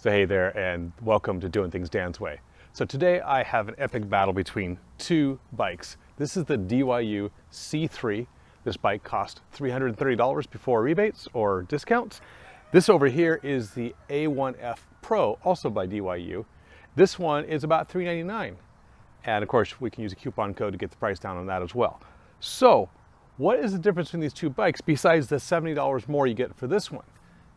So hey there, and welcome to Doing Things Dan's Way. So today I have an epic battle between two bikes. This is the DYU C3. This bike cost $330 before rebates or discounts. This over here is the A1F Pro, also by DYU. This one is about $399. And of course, we can use a coupon code to get the price down on that as well. So what is the difference between these two bikes besides the $70 more you get for this one?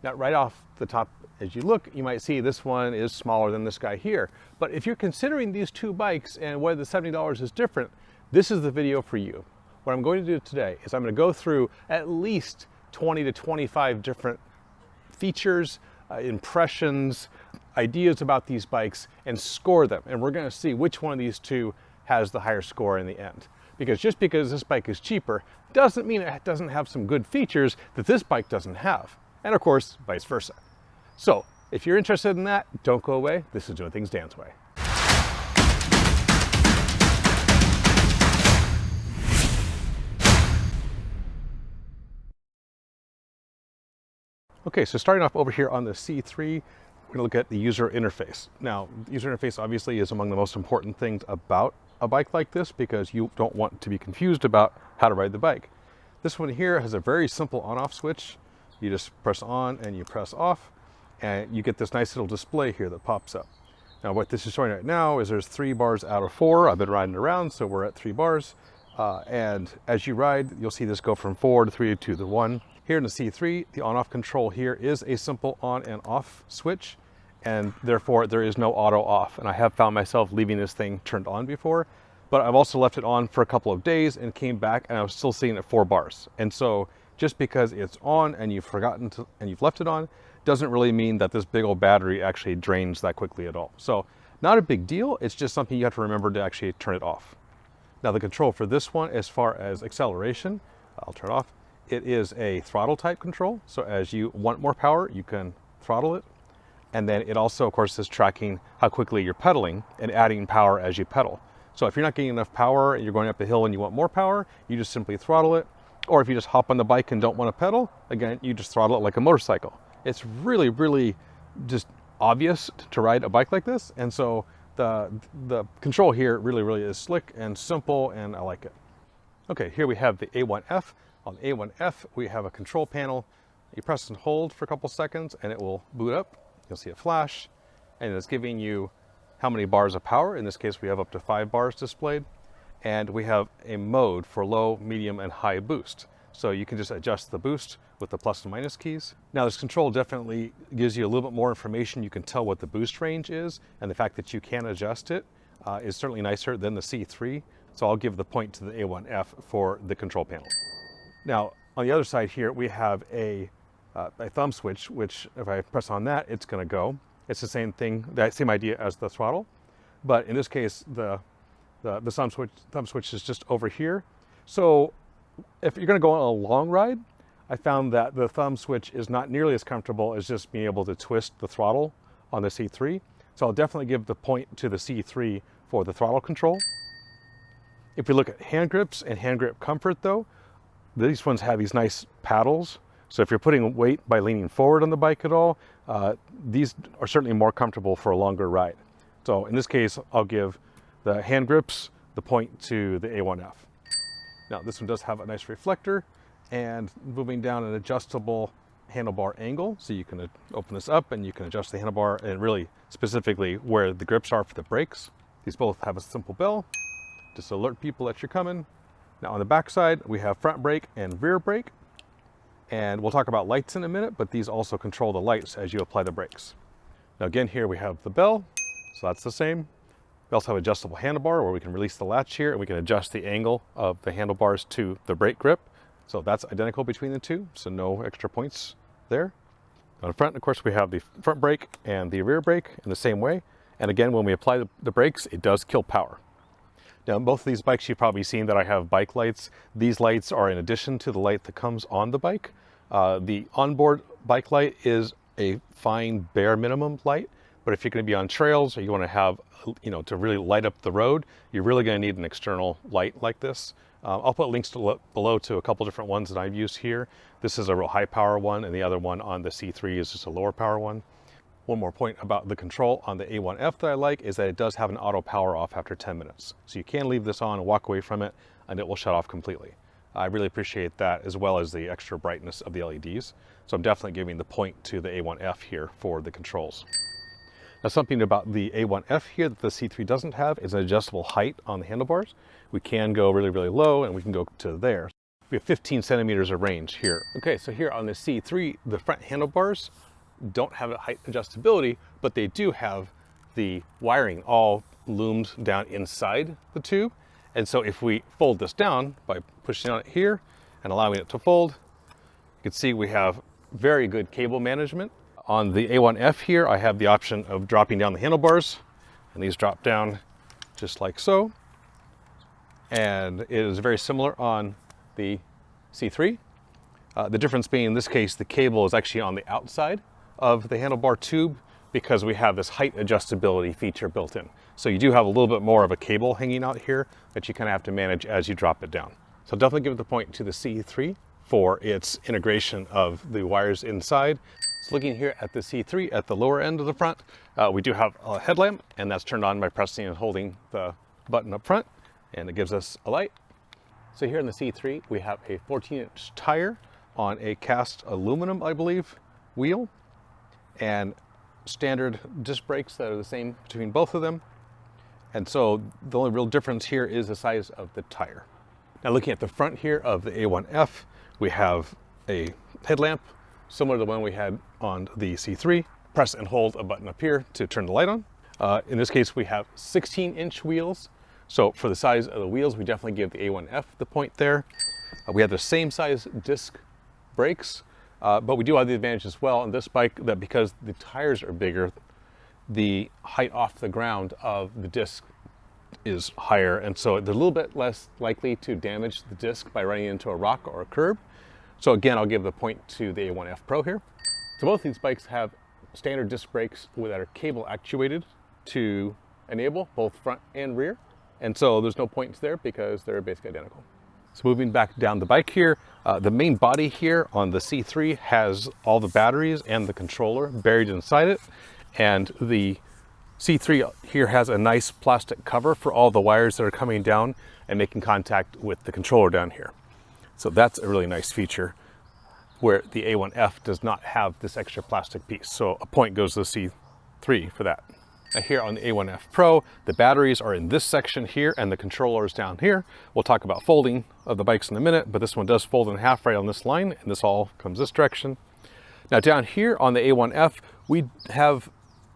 Now, right off the top, as you look, you might see this one is smaller than this guy here. But if you're considering these two bikes and whether the $70 is different, this is the video for you. What I'm going to do today is I'm going to go through at least 20 to 25 different features, impressions, ideas about these bikes, and score them. And we're going to see which one of these two has the higher score in the end. Because just because this bike is cheaper doesn't mean it doesn't have some good features that this bike doesn't have. And of course, vice versa. So if you're interested in that, don't go away. This is Doing Things Dan's Way. Okay, so starting off over here on the C3, we're going to look at the user interface. Now, the user interface obviously is among the most important things about a bike like this because you don't want to be confused about how to ride the bike. This one here has a very simple on-off switch. You just press on and you press off, and you get this nice little display here that pops up. Now, what this is showing right now is there's 3 bars out of 4. I've been riding around, so we're at 3 bars. And as you ride, you'll see this go from 4 to 3 to 2 to 1. Here in the C3, the on-off control here is a simple on and off switch, and therefore there is no auto off. And I have found myself leaving this thing turned on before, but I've also left it on for a couple of days and came back and I was still seeing it 4 bars. And so just because it's on and you've forgotten to, and you've left it on, doesn't really mean that this big old battery actually drains that quickly at all. So not a big deal. It's just something you have to remember to actually turn it off. Now the control for this one, as far as acceleration, I'll turn it off. It is a throttle type control. So as you want more power, you can throttle it. And then it also, of course, is tracking how quickly you're pedaling and adding power as you pedal. So if you're not getting enough power and you're going up a hill and you want more power, you just simply throttle it. Or if you just hop on the bike and don't want to pedal, again, you just throttle it like a motorcycle. It's really, really just obvious to ride a bike like this. And so the control here really, really is slick and simple, and I like it. Okay, here we have the A1F. On the A1F, we have a control panel. You press and hold for a couple seconds and it will boot up. You'll see a flash, and it's giving you how many bars of power. In this case, we have up to 5 bars displayed. And we have a mode for low, medium, and high boost. So you can just adjust the boost with the plus and minus keys. Now this control definitely gives you a little bit more information. You can tell what the boost range is, and the fact that you can adjust it is certainly nicer than the C3. So I'll give the point to the A1F for the control panel. Now on the other side here, we have a thumb switch, which if I press on that, it's gonna go. It's the same thing, that same idea as the throttle. But in this case, the thumb switch is just over here. So if you're going to go on a long ride, I found that the thumb switch is not nearly as comfortable as just being able to twist the throttle on the C3. So I'll definitely give the point to the C3 for the throttle control. If we look at hand grips and hand grip comfort though, these ones have these nice paddles. So if you're putting weight by leaning forward on the bike at all, these are certainly more comfortable for a longer ride. So in this case, I'll give the hand grips the point to the A1F. Now this one does have a nice reflector and moving down an adjustable handlebar angle. So you can open this up and you can adjust the handlebar and really specifically where the grips are for the brakes. These both have a simple bell, just to alert people that you're coming. Now on the back side, we have front brake and rear brake. And we'll talk about lights in a minute, but these also control the lights as you apply the brakes. Now again, here we have the bell, so that's the same. We also have adjustable handlebar where we can release the latch here and we can adjust the angle of the handlebars to the brake grip. So that's identical between the two, so no extra points there. On the front, of course, we have the front brake and the rear brake in the same way. And again, when we apply the brakes, it does kill power. Now, in both of these bikes, you've probably seen that I have bike lights. These lights are in addition to the light that comes on the bike. The onboard bike light is a fine bare minimum light. But if you're going to be on trails or you want to have, to really light up the road, you're really going to need an external light like this. I'll put links below to a couple different ones that I've used here. This is a real high power one, and the other one on the C3 is just a lower power one. One more point about the control on the A1F that I like is that it does have an auto power off after 10 minutes. So you can leave this on and walk away from it and it will shut off completely. I really appreciate that, as well as the extra brightness of the LEDs. So I'm definitely giving the point to the A1F here for the controls. Now, something about the A1F here that the C3 doesn't have is an adjustable height on the handlebars. We can go really, really low and we can go to there. We have 15 centimeters of range here. Okay, so here on the C3, the front handlebars don't have a height adjustability, but they do have the wiring all loomed down inside the tube. And so if we fold this down by pushing on it here and allowing it to fold, you can see we have very good cable management. On the A1F here, I have the option of dropping down the handlebars, and these drop down just like so. And it is very similar on the C3. The difference being, in this case, the cable is actually on the outside of the handlebar tube because we have this height adjustability feature built in. So you do have a little bit more of a cable hanging out here that you kind of have to manage as you drop it down. So definitely give the point to the C3 for its integration of the wires inside. So looking here at the C3 at the lower end of the front, we do have a headlamp, and that's turned on by pressing and holding the button up front, and it gives us a light. So here in the C3, we have a 14-inch tire on a cast aluminum, I believe, wheel, and standard disc brakes that are the same between both of them. And so the only real difference here is the size of the tire. Now looking at the front here of the A1F, we have a headlamp similar to the one we had on the C3. Press and hold a button up here to turn the light on. In this case, we have 16-inch wheels. So for the size of the wheels, we definitely give the A1F the point there. We have the same size disc brakes, but we do have the advantage as well on this bike that because the tires are bigger, the height off the ground of the disc is higher, and so they're a little bit less likely to damage the disc by running into a rock or a curb. So again, I'll give the point to the A1F Pro here. So both these bikes have standard disc brakes that are cable actuated to enable both front and rear. And so there's no points there because they're basically identical. So moving back down the bike here, the main body here on the C3 has all the batteries and the controller buried inside it. And the C3 here has a nice plastic cover for all the wires that are coming down and making contact with the controller down here. So that's a really nice feature where the A1F does not have this extra plastic piece. So a point goes to the C3 for that. Now here on the A1F Pro, the batteries are in this section here and the controller is down here. We'll talk about folding of the bikes in a minute, but this one does fold in half right on this line, and this all comes this direction. Now down here on the A1F, we have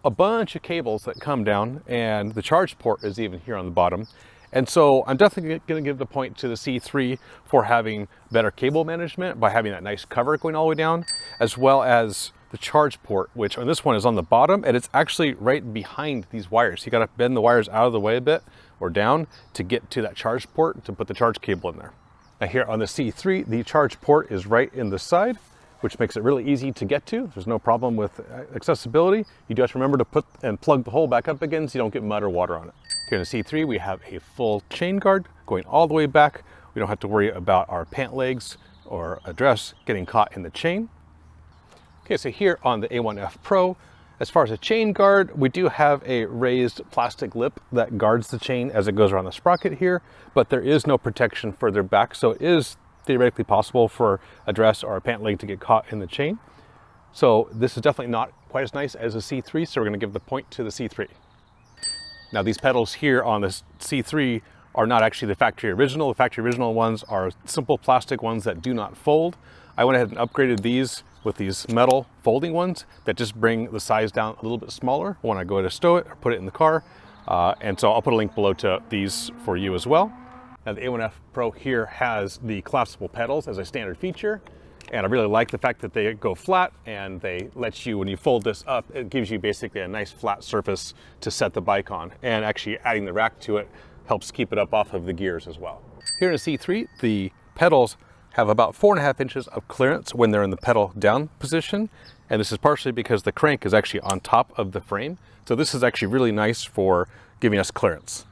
a bunch of cables that come down, and the charge port is even here on the bottom. And so I'm definitely going to give the point to the C3 for having better cable management by having that nice cover going all the way down, as well as the charge port, which on this one is on the bottom, and it's actually right behind these wires. You got to bend the wires out of the way a bit or down to get to that charge port to put the charge cable in there. Now here on the C3, the charge port is right in the side, which makes it really easy to get to. There's no problem with accessibility. You just remember to put and plug the hole back up again so you don't get mud or water on it. Here in the C3, we have a full chain guard going all the way back. We don't have to worry about our pant legs or a dress getting caught in the chain. Okay, so here on the A1F Pro, as far as a chain guard, we do have a raised plastic lip that guards the chain as it goes around the sprocket here, but there is no protection further back, so it is theoretically possible for a dress or a pant leg to get caught in the chain. So this is definitely not quite as nice as a C3, so we're going to give the point to the C3. Now these pedals here on the C3 are not actually the factory original. The factory original ones are simple plastic ones that do not fold. I went ahead and upgraded these with these metal folding ones that just bring the size down a little bit smaller when I go to stow it or put it in the car. And so I'll put a link below to these for you as well. Now the A1F Pro here has the collapsible pedals as a standard feature. And I really like the fact that they go flat and they let you, when you fold this up, it gives you basically a nice flat surface to set the bike on. And actually adding the rack to it helps keep it up off of the gears as well. Here in a C3, the pedals have about 4.5 inches of clearance when they're in the pedal down position. And this is partially because the crank is actually on top of the frame. So this is actually really nice for giving us clearance.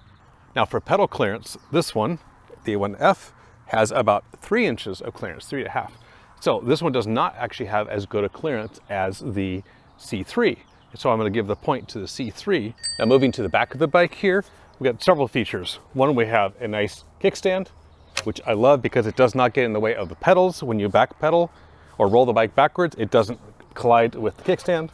Now for pedal clearance, this one, the A1F, has about 3 inches of clearance, 3.5. So this one does not actually have as good a clearance as the C3. So I'm going to give the point to the C3. Now moving to the back of the bike here, we got several features. One, we have a nice kickstand, which I love because it does not get in the way of the pedals. When you back pedal or roll the bike backwards, it doesn't collide with the kickstand.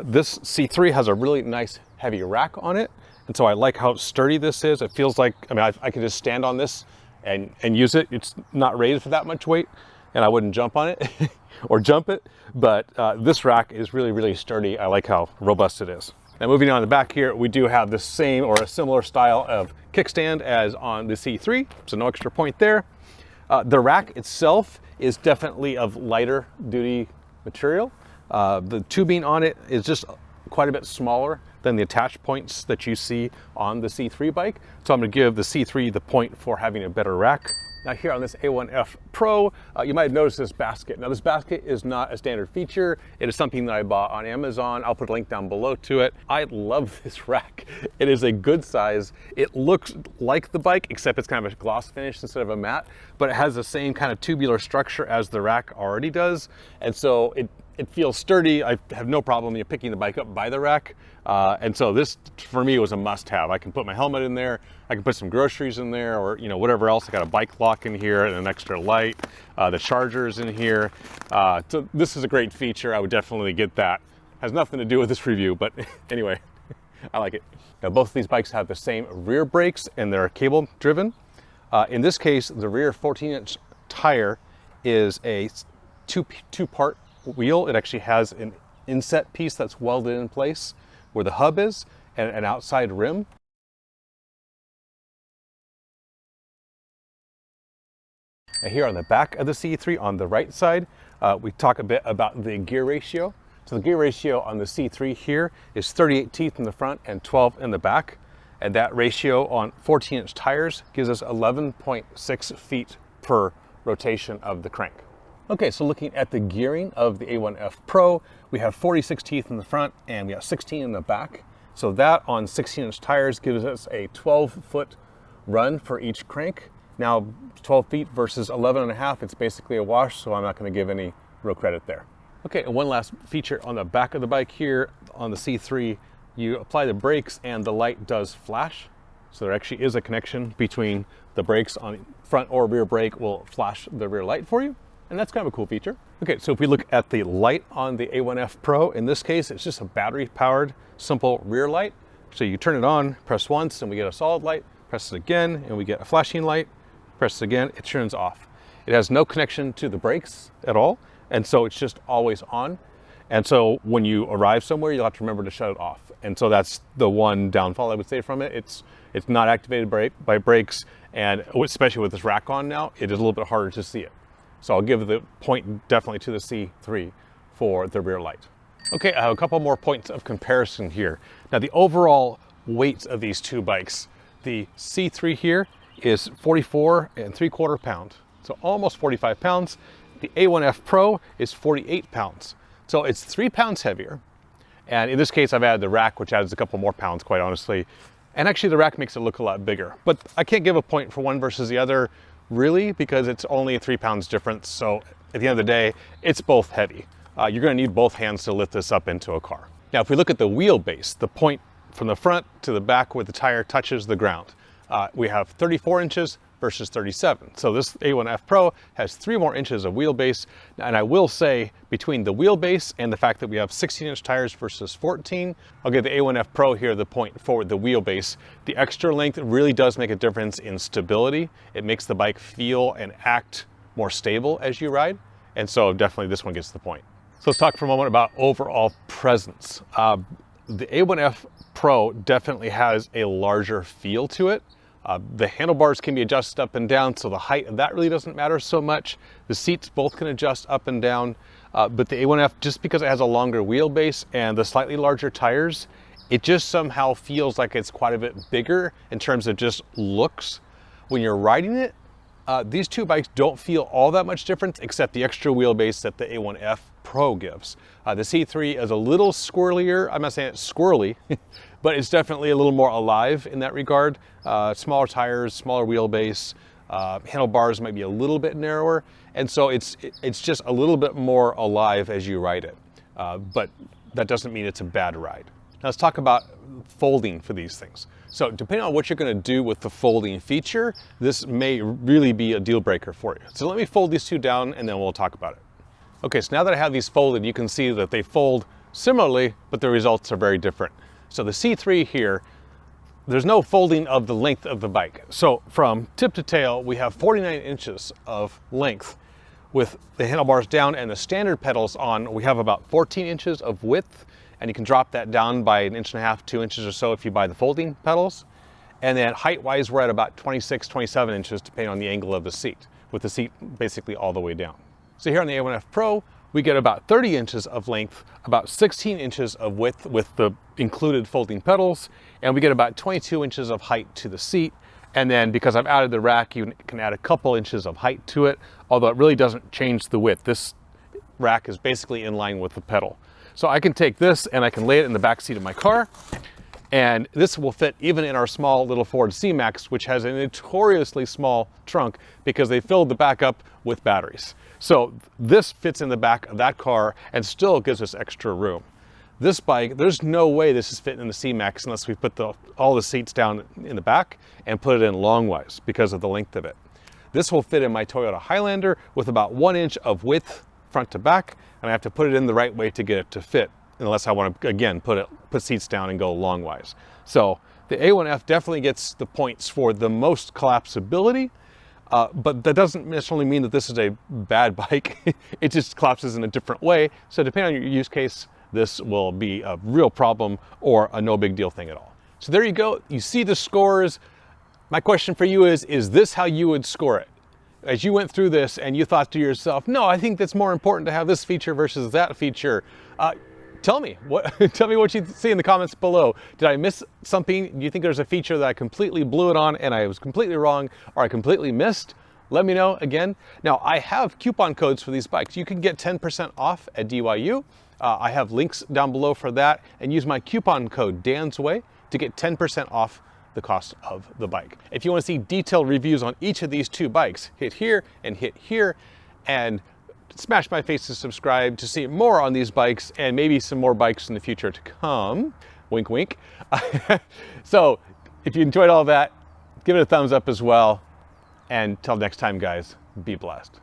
This C3 has a really nice heavy rack on it. And so I like how sturdy this is. It feels like, I mean, I could just stand on this and use it. It's not rated for that much weight and I wouldn't jump on it or jump it. But this rack is really, really sturdy. I like how robust it is. Now moving on to the back here, we do have the same or a similar style of kickstand as on the C3. So no extra point there. The rack itself is definitely of lighter duty material. The tubing on it is just quite a bit smaller than the attach points that you see on the C3 bike. So I'm going to give the C3 the point for having a better rack. Now here on this A1F Pro, you might have noticed this basket. Now this basket is not a standard feature. It is something that I bought on Amazon. I'll put a link down below to it. I love this rack. It is a good size. It looks like the bike, except it's kind of a gloss finish instead of a matte, but it has the same kind of tubular structure as the rack already does. And so it feels sturdy. I have no problem picking the bike up by the rack. And so this, for me, was a must-have. I can put my helmet in there. I can put some groceries in there, or whatever else. I got a bike lock in here and an extra light. The charger's in here. So this is a great feature. I would definitely get that. Has nothing to do with this review, but anyway, I like it. Now both of these bikes have the same rear brakes and they're cable driven. In this case, the rear 14-inch tire is a two-part wheel. It actually has an inset piece that's welded in place where the hub is and an outside rim. Now here on the back of the C3 on the right side, we talk a bit about the gear ratio. So the gear ratio on the C3 here is 38 teeth in the front and 12 in the back. And that ratio on 14-inch tires gives us 11.6 feet per rotation of the crank. Okay, so looking at the gearing of the A1F Pro, we have 46 teeth in the front and we have 16 in the back. So that on 16-inch tires gives us a 12-foot run for each crank. Now, 12 feet versus 11 and a half, it's basically a wash, so I'm not going to give any real credit there. Okay, and one last feature on the back of the bike here on the C3, you apply the brakes and the light does flash. So there actually is a connection between the brakes on front or rear brake will flash the rear light for you. And that's kind of a cool feature. Okay, so if we look at the light on the A1F Pro, in this case, it's just a battery-powered, simple rear light. So you turn it on, press once, and we get a solid light. Press it again, and we get a flashing light. Press it again, it turns off. It has no connection to the brakes at all, and so it's just always on. And so when you arrive somewhere, you'll have to remember to shut it off. And so that's the one downfall I would say from it. It's not activated by brakes, and especially with this rack on now, it is a little bit harder to see it. So I'll give the point definitely to the C3 for the rear light. Okay, I have a couple more points of comparison here. Now the overall weights of these two bikes, the C3 here is 44.75 pounds, so almost 45 pounds. The A1F Pro is 48 pounds. So it's 3 pounds heavier. And in this case, I've added the rack, which adds a couple more pounds, quite honestly. And actually the rack makes it look a lot bigger, but I can't give a point for one versus the other really, because it's only a 3 pounds difference. So at the end of the day, it's both heavy. You're gonna need both hands to lift this up into a car. Now, if we look at the wheelbase, the point from the front to the back where the tire touches the ground, we have 34 inches versus 37. So this A1F Pro has 3 more inches of wheelbase. And I will say, between the wheelbase and the fact that we have 16-inch tires versus 14, I'll give the A1F Pro here the point for the wheelbase. The extra length really does make a difference in stability. It makes the bike feel and act more stable as you ride. And so definitely this one gets the point. So let's talk for a moment about overall presence. The A1F Pro definitely has a larger feel to it. The handlebars can be adjusted up and down, so the height of that really doesn't matter so much. The seats both can adjust up and down, but the A1F, just because it has a longer wheelbase and the slightly larger tires, it just somehow feels like it's quite a bit bigger in terms of just looks. When you're riding it, these two bikes don't feel all that much different, except the extra wheelbase that the A1F Pro gives. The C3 is a little squirrelier. I'm not saying it's squirrely, but it's definitely a little more alive in that regard. Smaller tires, smaller wheelbase, handlebars might be a little bit narrower, and so it's just a little bit more alive as you ride it. But that doesn't mean it's a bad ride. Now let's talk about folding for these things. So depending on what you're going to do with the folding feature, this may really be a deal breaker for you. So let me fold these two down and then we'll talk about it. Okay, so now that I have these folded, you can see that they fold similarly, but the results are very different. So the C3 here, there's no folding of the length of the bike. So from tip to tail, we have 49 inches of length with the handlebars down and the standard pedals on. We have about 14 inches of width, and you can drop that down by 1.5 inches, 2 inches or so if you buy the folding pedals. And then height-wise, we're at about 26, 27 inches, depending on the angle of the seat, with the seat basically all the way down. So here on the A1F Pro, we get about 30 inches of length, about 16 inches of width with the included folding pedals, and we get about 22 inches of height to the seat. And then because I've added the rack, you can add a couple inches of height to it, although it really doesn't change the width. This rack is basically in line with the pedal. So I can take this and I can lay it in the back seat of my car, and this will fit even in our small little Ford C-Max, which has a notoriously small trunk because they filled the back up with batteries. So this fits in the back of that car and still gives us extra room. This bike, there's no way this is fitting in the C-Max unless we put all the seats down in the back and put it in longwise because of the length of it. This will fit in my Toyota Highlander with about 1 inch of width front to back, and I have to put it in the right way to get it to fit, unless I want to, again, put seats down and go longwise. So the A1F definitely gets the points for the most collapsibility, but that doesn't necessarily mean that this is a bad bike. It just collapses in a different way. So depending on your use case, this will be a real problem or a no big deal thing at all. So there you go. You see the scores. My question for you is this how you would score it? As you went through this and you thought to yourself, no, I think that's more important to have this feature versus that feature. Tell me what you see in the comments below. Did I miss something? Do you think there's a feature that I completely blew it on and I was completely wrong, or I completely missed? Let me know again. Now, I have coupon codes for these bikes. You can get 10% off at DYU. I have links down below for that, and use my coupon code DANSWAY to get 10% off the cost of the bike. If you want to see detailed reviews on each of these two bikes, hit here, and smash my face to subscribe to see more on these bikes and maybe some more bikes in the future to come. Wink, wink. So if you enjoyed all that, give it a thumbs up as well. And till next time, guys, be blessed.